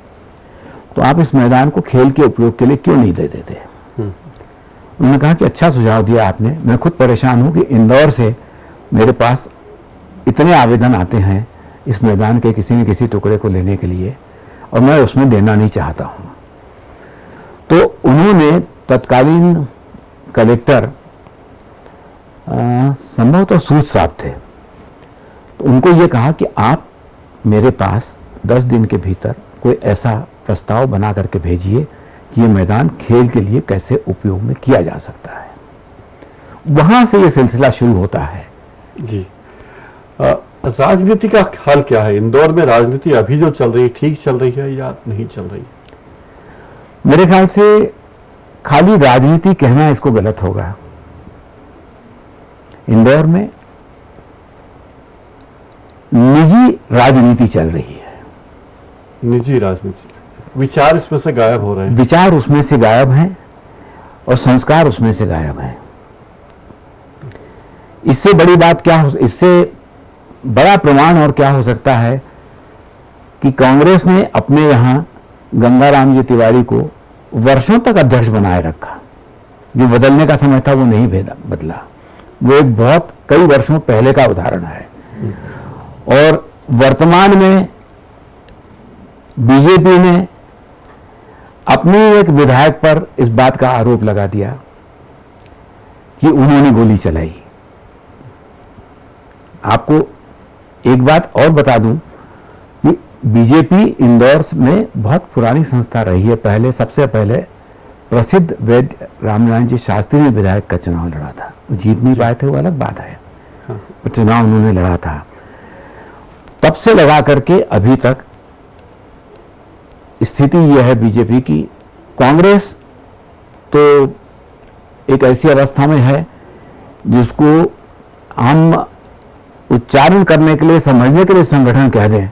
तो आप इस मैदान को खेल के उपयोग के लिए क्यों नहीं दे देते। उन्होंने कहा कि अच्छा सुझाव दिया आपने, मैं खुद परेशान हूँ कि इंदौर से मेरे पास इतने आवेदन आते हैं इस मैदान के किसी न किसी टुकड़े को लेने के लिए, और मैं उसमें देना नहीं चाहता हूँ। तो उन्होंने तत्कालीन कलेक्टर संभवतः सूद साहब थे, तो उनको ये कहा कि आप मेरे पास 10 दिन के भीतर कोई ऐसा प्रस्ताव बना करके भेजिए कि ये मैदान खेल के लिए कैसे उपयोग में किया जा सकता है। वहां से ये सिलसिला शुरू होता है जी। राजनीति का हाल क्या है इंदौर में? राजनीति अभी जो चल रही है ठीक चल रही है या नहीं चल रही? मेरे ख्याल से खाली राजनीति कहना इसको गलत होगा। इंदौर में निजी राजनीति चल रही है। निजी राजनीति, विचार इसमें से गायब हो रहे हैं। विचार उसमें से गायब हैं और संस्कार उसमें से गायब हैं। इससे बड़ी बात क्या हो, इससे बड़ा प्रमाण और क्या हो सकता है कि कांग्रेस ने अपने यहां गंगाराम जी तिवारी को वर्षों तक अध्यक्ष बनाए रखा। जो बदलने का समय था वो नहीं बदला। वो एक बहुत कई वर्षों पहले का उदाहरण है। और वर्तमान में बीजेपी ने अपने एक विधायक पर इस बात का आरोप लगा दिया कि उन्होंने गोली चलाई। आपको एक बात और बता दूं कि बीजेपी इंदौर में बहुत पुरानी संस्था रही है। पहले, सबसे पहले प्रसिद्ध वैद्य रामनारायण जी शास्त्री ने विधायक का चुनाव लड़ा था। जीत नहीं पाए थे, वो अलग बात है, वो चुनाव उन्होंने लड़ा था। तब से लगा करके अभी तक स्थिति यह है बीजेपी की। कांग्रेस तो एक ऐसी अवस्था में है जिसको हम उच्चारण करने के लिए, समझने के लिए संगठन कह दें,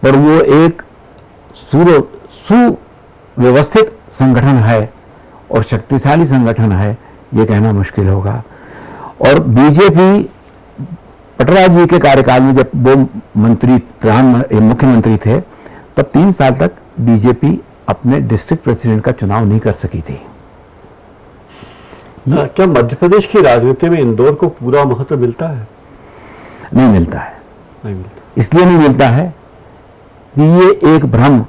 पर वो एक सुव्यवस्थित संगठन है और शक्तिशाली संगठन है, ये कहना मुश्किल होगा। और बीजेपी पटरा जी के कार्यकाल में जब वो मुख्यमंत्री थे, तब 3 साल तक बीजेपी अपने डिस्ट्रिक्ट प्रेसिडेंट का चुनाव नहीं कर सकी थी। क्या मध्य प्रदेश की राजनीति में इंदौर को पूरा महत्व मिलता है? नहीं मिलता है। नहीं मिलता। इसलिए नहीं मिलता है कि ये एक भ्रम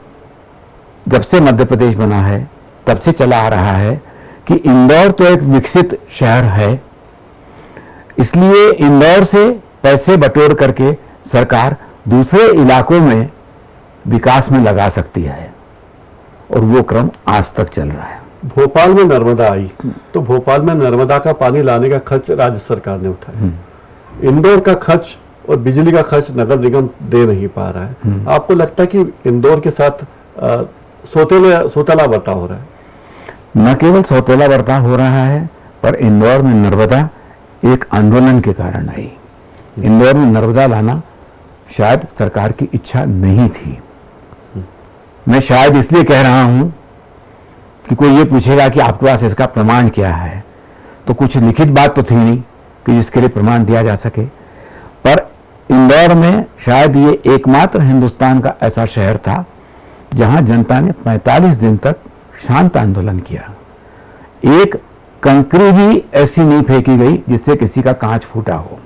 जब से मध्य प्रदेश बना है तब से चला आ रहा है कि इंदौर तो एक विकसित शहर है, इसलिए इंदौर से पैसे बटोर करके सरकार दूसरे इलाकों में विकास में लगा सकती है, और वो क्रम आज तक चल रहा है। भोपाल में नर्मदा आई तो भोपाल में नर्मदा का पानी लाने का खर्च राज्य सरकार ने उठाया। इंदौर का खर्च और बिजली का खर्च नगर निगम दे नहीं पा रहा है। आपको लगता है कि इंदौर के साथ सौतेला बर्ताव हो रहा है? न केवल सौतेला बर्ताव हो रहा है, पर इंदौर में नर्मदा एक आंदोलन के कारण आई। इंदौर में नर्मदा लाना शायद सरकार की इच्छा नहीं थी। मैं शायद इसलिए कह रहा हूं कि कोई ये पूछेगा कि आपके पास इसका प्रमाण क्या है, तो कुछ लिखित बात तो थी नहीं कि जिसके लिए प्रमाण दिया जा सके। पर इंदौर में शायद ये एकमात्र हिंदुस्तान का ऐसा शहर था जहां जनता ने 45 दिन तक शांत आंदोलन किया। एक कंकरी भी ऐसी नहीं फेंकी गई जिससे किसी का कांच फूटा हो,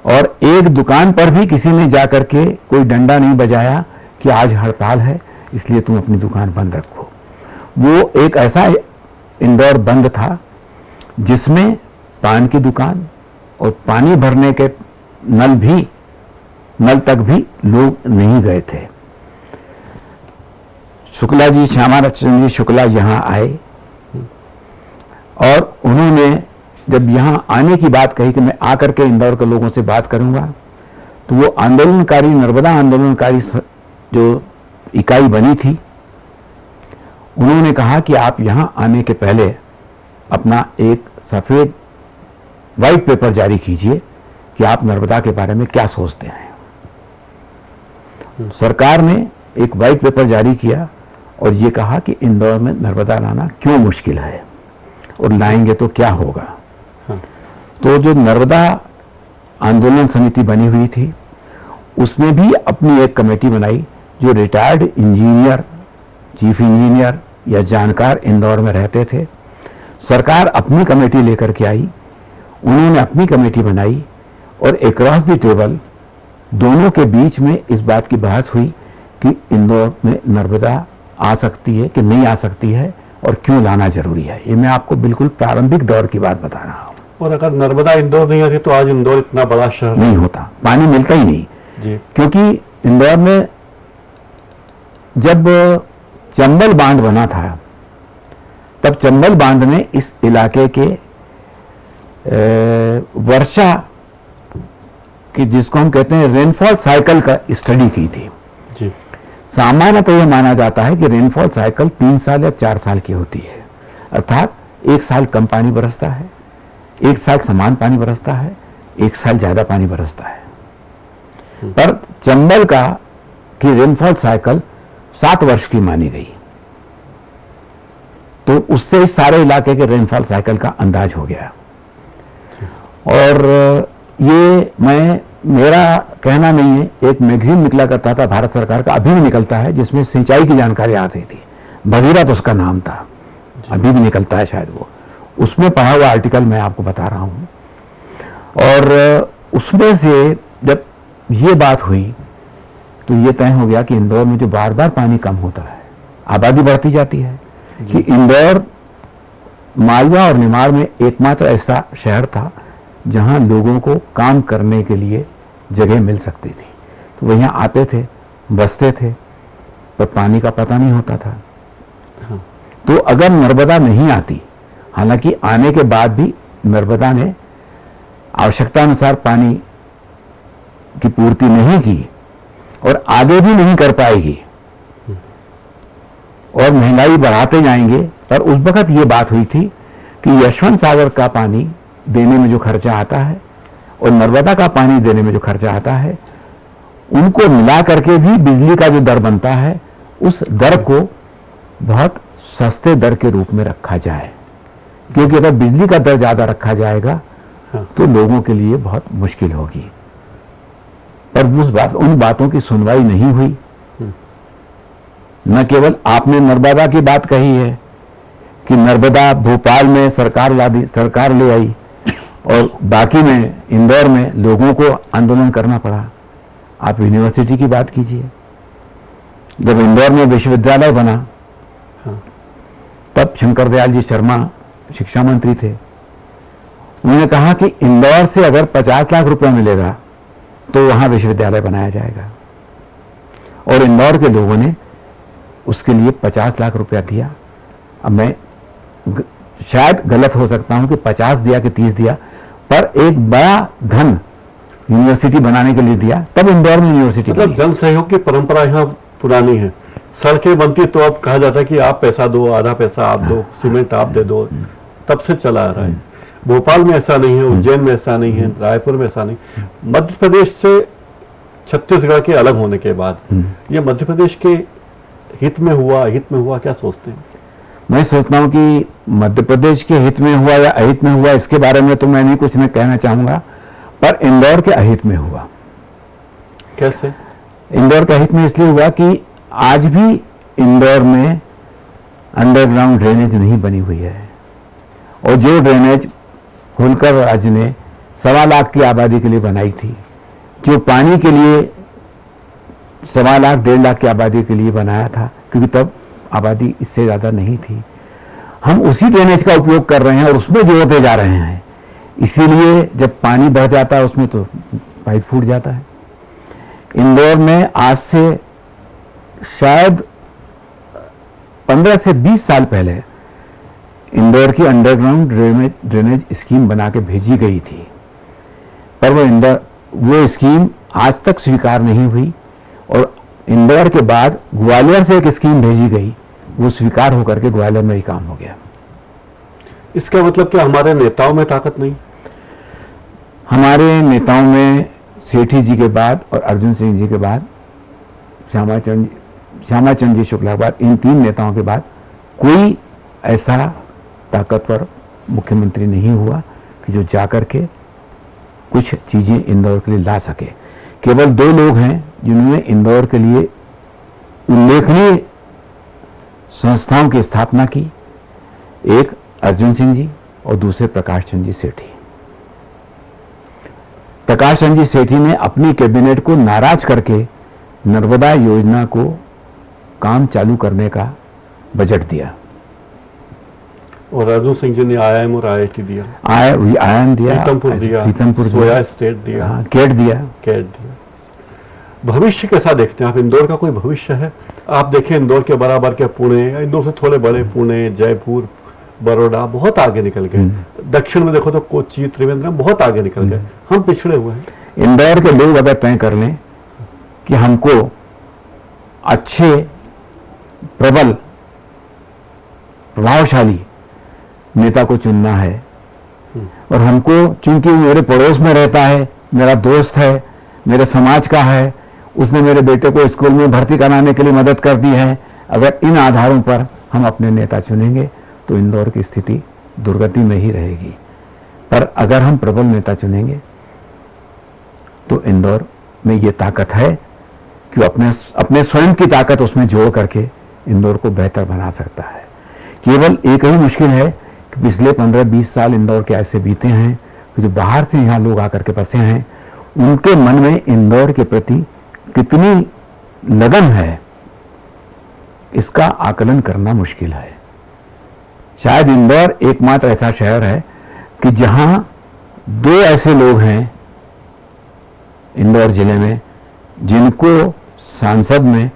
और एक दुकान पर भी किसी ने जाकर के कोई डंडा नहीं बजाया कि आज हड़ताल है इसलिए तुम अपनी दुकान बंद रखो। वो एक ऐसा इंदौर बंद था जिसमें पान की दुकान और पानी भरने के नल तक भी लोग नहीं गए थे। शुक्ला जी, श्यामाचंद्र जी शुक्ला यहाँ आए और उन्होंने जब यहाँ आने की बात कही कि मैं आकर के इंदौर के लोगों से बात करूंगा, तो वो आंदोलनकारी, नर्मदा आंदोलनकारी जो इकाई बनी थी, उन्होंने कहा कि आप यहाँ आने के पहले अपना एक सफेद व्हाइट पेपर जारी कीजिए कि आप नर्मदा के बारे में क्या सोचते हैं। सरकार ने एक व्हाइट पेपर जारी किया और ये कहा कि इंदौर में नर्मदा लाना क्यों मुश्किल है और लाएंगे तो क्या होगा। तो जो नर्मदा आंदोलन समिति बनी हुई थी, उसने भी अपनी एक कमेटी बनाई जो रिटायर्ड इंजीनियर, चीफ इंजीनियर या जानकार इंदौर में रहते थे। सरकार अपनी कमेटी लेकर के आई, उन्होंने अपनी कमेटी बनाई और अक्रॉस द टेबल दोनों के बीच में इस बात की बहस हुई कि इंदौर में नर्मदा आ सकती है कि नहीं आ सकती है और क्यों लाना जरूरी है। ये मैं आपको बिल्कुल प्रारंभिक दौर की बात बता रहा हूँ। और अगर नर्मदा इंदौर नहीं आती तो आज इंदौर इतना बड़ा शहर नहीं होता, पानी मिलता ही नहीं जी। क्योंकि इंदौर में जब चंबल बांध बना था, तब चंबल बांध ने इस इलाके के वर्षा की, जिसको हम कहते हैं रेनफॉल साइकिल का स्टडी की थी जी। सामान्यतः यह माना जाता है कि रेनफॉल साइकिल 3 साल या 4 साल की होती है, अर्थात 1 साल कम पानी बरसता है, 1 साल समान पानी बरसता है, 1 साल ज्यादा पानी बरसता है। पर चंबल की रेनफॉल साइकिल 7 वर्ष की मानी गई, तो उससे इस सारे इलाके के रेनफॉल साइकिल का अंदाज हो गया। और ये मेरा कहना नहीं है, एक मैगजीन निकला करता था भारत सरकार का, अभी भी निकलता है, जिसमें सिंचाई की जानकारी आती थी, भगीरथ उसका नाम था, अभी भी निकलता है शायद वो। उसमें पढ़ा हुआ आर्टिकल मैं आपको बता रहा हूँ। और उसमें से जब ये बात हुई तो ये तय हो गया कि इंदौर में जो बार बार पानी कम होता है, आबादी बढ़ती जाती है, कि इंदौर मालवा और निमाड़ में एकमात्र ऐसा शहर था जहां लोगों को काम करने के लिए जगह मिल सकती थी। तो वो यहाँ आते थे, बसते थे, पर पानी का पता नहीं होता था। तो अगर नर्मदा नहीं आती, हालांकि आने के बाद भी नर्मदा ने आवश्यकता अनुसार पानी की पूर्ति नहीं की और आगे भी नहीं कर पाएगी और महंगाई बढ़ाते जाएंगे। पर उस वक्त ये बात हुई थी कि यशवंत सागर का पानी देने में जो खर्चा आता है और नर्मदा का पानी देने में जो खर्चा आता है, उनको मिला करके भी बिजली का जो दर बनता है, उस दर को बहुत सस्ते दर के रूप में रखा जाए, क्योंकि अगर बिजली का दर ज्यादा रखा जाएगा तो लोगों के लिए बहुत मुश्किल होगी। पर उन बातों की सुनवाई नहीं हुई। न केवल आपने नर्मदा की बात कही है कि नर्मदा भोपाल में सरकार ले आई और बाकी में इंदौर में लोगों को आंदोलन करना पड़ा। आप यूनिवर्सिटी की बात कीजिए। जब इंदौर में विश्वविद्यालय बना तब शंकर दयाल जी शर्मा शिक्षा मंत्री थे। उन्होंने कहा कि इंदौर से अगर 50 लाख रुपया मिलेगा तो वहां विश्वविद्यालय बनाया जाएगा, और इंदौर के लोगों ने उसके लिए 50 लाख रुपया दिया। अब मैं शायद गलत हो सकता हूं कि 50 दिया कि 30 दिया, पर एक बड़ा धन यूनिवर्सिटी बनाने के लिए दिया। तब इंदौर में यूनिवर्सिटी मतलब जन सहयोग की परंपरा यहाँ पुरानी है। सड़कें बनती तो अब कहा जाता है कि आप पैसा दो, आधा पैसा आप दो, सीमेंट आप दे दो, तब से चला आ रहा है। भोपाल में ऐसा नहीं है, उज्जैन में ऐसा नहीं है, रायपुर में ऐसा नहीं। मध्य प्रदेश से छत्तीसगढ़ के अलग होने के बाद ये मध्य प्रदेश के हित में हुआ क्या सोचते हैं? मैं सोचता हूं कि मध्य प्रदेश के हित में हुआ या अहित में हुआ, इसके बारे में तो मैं नहीं कुछ नहीं कहना चाहूंगा, पर इंदौर के अहित में हुआ। कैसे? इंदौर के अहित में इसलिए हुआ कि आज भी इंदौर में अंडरग्राउंड ड्रेनेज नहीं बनी हुई है, और जो ड्रेनेज होलकर राज्य ने 1.25 लाख की आबादी के लिए बनाई थी, जो पानी के लिए 1.25 लाख 1.5 लाख की आबादी के लिए बनाया था, क्योंकि तब आबादी इससे ज्यादा नहीं थी, हम उसी ड्रेनेज का उपयोग कर रहे हैं और उसमें जोड़ते जा रहे हैं। इसीलिए जब पानी बढ़ जाता है उसमें तो पाइप फूट जाता है। इंदौर में आज से शायद 15 से 20 साल पहले इंदौर की अंडरग्राउंड ड्रेनेज स्कीम बना के भेजी गई थी, पर वो स्कीम आज तक स्वीकार नहीं हुई, और इंदौर के बाद ग्वालियर से एक स्कीम भेजी गई, वो स्वीकार होकर के ग्वालियर में ही काम हो गया। इसका मतलब क्या हमारे नेताओं में ताकत नहीं? हमारे नेताओं में सेठी जी के बाद और अर्जुन सिंह जी के बाद, श्यामाचंद जी शुक्ला के बाद, इन 3 नेताओं के बाद कोई ऐसा ताकतवर मुख्यमंत्री नहीं हुआ कि जो जाकर के कुछ चीजें इंदौर के लिए ला सके। केवल 2 लोग हैं जिन्होंने इंदौर के लिए उल्लेखनीय संस्थाओं की स्थापना की, एक अर्जुन सिंह जी और दूसरे प्रकाश चंद जी सेठी। प्रकाश चंद जी सेठी ने अपनी कैबिनेट को नाराज करके नर्मदा योजना को काम चालू करने का बजट दिया, और अर्जुन सिंह जी ने IIM और IIT दिया, IIM दिया, पीतमपुर दिया, स्टेट दिया, केट दिया। भविष्य कैसा देखते हैं आप? इंदौर का कोई भविष्य है? आप देखें इंदौर के बराबर के पुणे, इंदौर से थोड़े बड़े पुणे, जयपुर, बड़ौदा बहुत आगे निकल गए। दक्षिण में देखो तो कोच्चि, त्रिवेंद्रम बहुत आगे निकल गए। हम पिछड़े हुए हैं। इंदौर के लोग अगर तय कर लें कि हमको अच्छे, प्रबल, प्रभावशाली नेता को चुनना है, और हमको, चूंकि मेरे पड़ोस में रहता है, मेरा दोस्त है, मेरे समाज का है, उसने मेरे बेटे को स्कूल में भर्ती कराने के लिए मदद कर दी है, अगर इन आधारों पर हम अपने नेता चुनेंगे तो इंदौर की स्थिति दुर्गति में ही रहेगी। पर अगर हम प्रबल नेता चुनेंगे तो इंदौर में ये ताकत है कि अपने स्वयं की ताकत उसमें जोड़ करके इंदौर को बेहतर बना सकता है। केवल एक ही मुश्किल है कि पिछले 15-20 साल इंदौर के ऐसे बीते हैं कि जो बाहर से यहाँ लोग आकर के बसे हैं, उनके मन में इंदौर के प्रति कितनी लगन है, इसका आकलन करना मुश्किल है। शायद इंदौर एकमात्र ऐसा शहर है कि जहां 2 ऐसे लोग हैं इंदौर जिले में जिनको सांसद में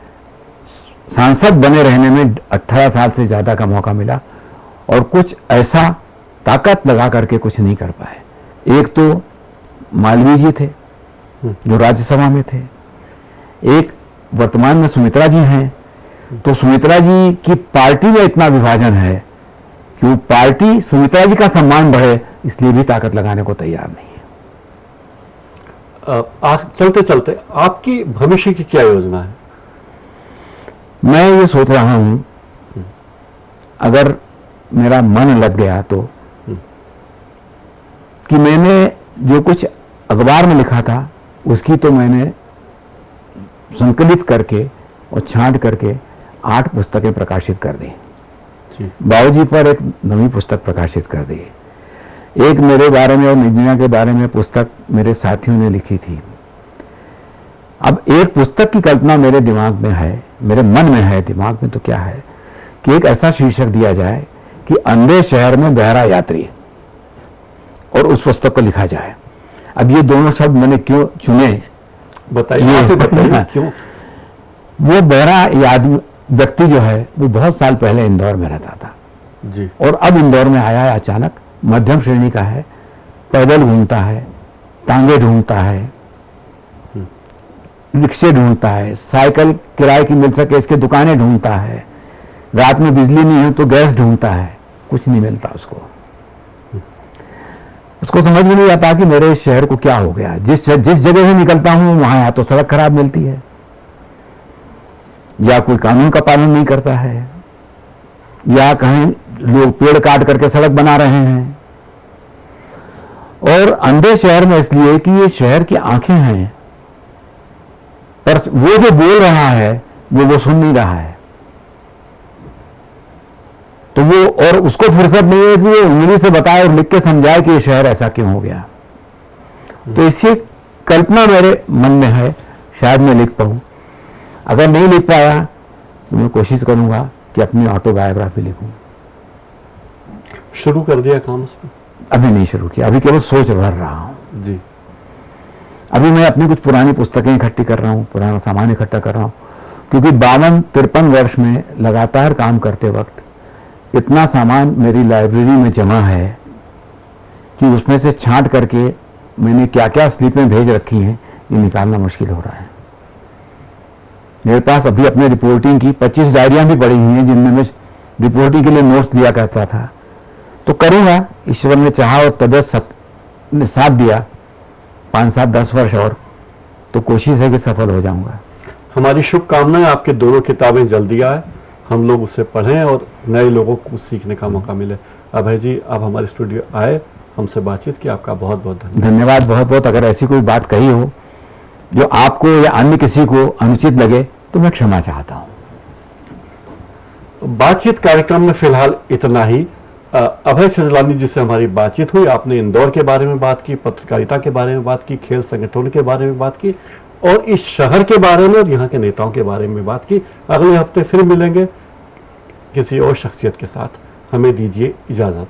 सांसद बने रहने में 18 साल से ज़्यादा का मौका मिला और कुछ ऐसा ताकत लगा करके कुछ नहीं कर पाए। एक तो मालवीय जी थे जो राज्यसभा में थे, एक वर्तमान में सुमित्रा जी हैं। तो सुमित्रा जी की पार्टी में इतना विभाजन है कि वो पार्टी सुमित्रा जी का सम्मान बढ़े इसलिए भी ताकत लगाने को तैयार नहीं है। चलते चलते आपकी भविष्य की क्या योजना है? मैं ये सोच रहा हूं अगर मेरा मन लग गया तो कि मैंने जो कुछ अखबार में लिखा था उसकी तो मैंने संकलित करके और छांट करके 8 पुस्तकें प्रकाशित कर दी। बाबूजी पर एक नवी पुस्तक प्रकाशित कर दी, एक मेरे बारे में और निजनिया के बारे में पुस्तक मेरे साथियों ने लिखी थी। अब एक पुस्तक की कल्पना मेरे दिमाग में है, मेरे मन में है, दिमाग में तो क्या है कि एक ऐसा शीर्षक दिया जाए कि अंधे शहर में बहरा यात्री, और उस पुस्तक को लिखा जाए। अब ये दोनों शब्द मैंने क्यों चुने बताइए क्यों? वो बहरा व्यक्ति जो है वो बहुत साल पहले इंदौर में रहता था जी, और अब इंदौर में आया है अचानक, मध्यम श्रेणी का है, पैदल घूमता है, टांगे ढूंढता है, रिक्शे ढूंढता है, साइकिल किराए की मिल सके इसके दुकानें ढूंढता है, रात में बिजली नहीं है तो गैस ढूंढता है, कुछ नहीं मिलता उसको। उसको समझ में नहीं आता कि मेरे शहर को क्या हो गया। जिस जगह से निकलता हूं वहां या तो सड़क खराब मिलती है या कोई कानून का पालन नहीं करता है या कहीं लोग पेड़ काट करके सड़क बना रहे हैं। और अंधे शहर में इसलिए कि ये शहर की आंखें हैं पर वो जो बोल रहा है वो सुन नहीं रहा है, तो वो और उसको फुर्सत नहीं है कि वो उंगली से बताए और लिख के समझाए कि ये शहर ऐसा क्यों हो गया। तो इसी कल्पना मेरे मन में है, शायद मैं लिख पाऊं। अगर नहीं लिख पाया तो मैं कोशिश करूंगा कि अपनी ऑटोबायोग्राफी लिखूं। शुरू कर दिया काम उस पर? अभी नहीं शुरू किया, अभी केवल सोच भर रहा हूं जी। अभी मैं अपनी कुछ पुरानी पुस्तकें इकट्ठी कर रहा हूं, पुराना सामान इकट्ठा कर रहा हूं, क्योंकि 52-53 वर्ष में लगातार काम करते वक्त इतना सामान मेरी लाइब्रेरी में जमा है कि उसमें से छांट करके मैंने क्या क्या स्लिपें भेज रखी हैं ये निकालना मुश्किल हो रहा है। मेरे पास अभी अपने रिपोर्टिंग की 25 डायरियां भी पड़ी हुई हैं जिनमें मैं रिपोर्टिंग के लिए नोट्स लिया करता था। तो करूंगा, ईश्वर ने चाहा और तबीयत ने साथ दिया, 5-7-10 वर्ष और तो कोशिश है कि सफल हो जाऊंगा। हमारी शुभकामनाएं आपके दोनों किताबें जल्दी आए, हम लोग उसे पढ़ें और नए लोगों को सीखने का मौका मिले। अभय जी, आप हमारे स्टूडियो आए, हमसे बातचीत की, आपका बहुत बहुत धन्यवाद। बहुत बहुत। अगर ऐसी कोई बात कही हो जो आपको या अन्य किसी को अनुचित लगे तो मैं क्षमा चाहता हूं। बातचीत कार्यक्रम में फिलहाल इतना ही। अभय सिजलानी जी से हमारी बातचीत हुई। आपने इंदौर के बारे में बात की, पत्रकारिता के बारे में बात की, खेल संगठन के बारे में बात की और इस शहर के बारे में और यहाँ के नेताओं के बारे में बात की। अगले हफ्ते फिर मिलेंगे किसी और शख्सियत के साथ। हमें दीजिए इजाजत।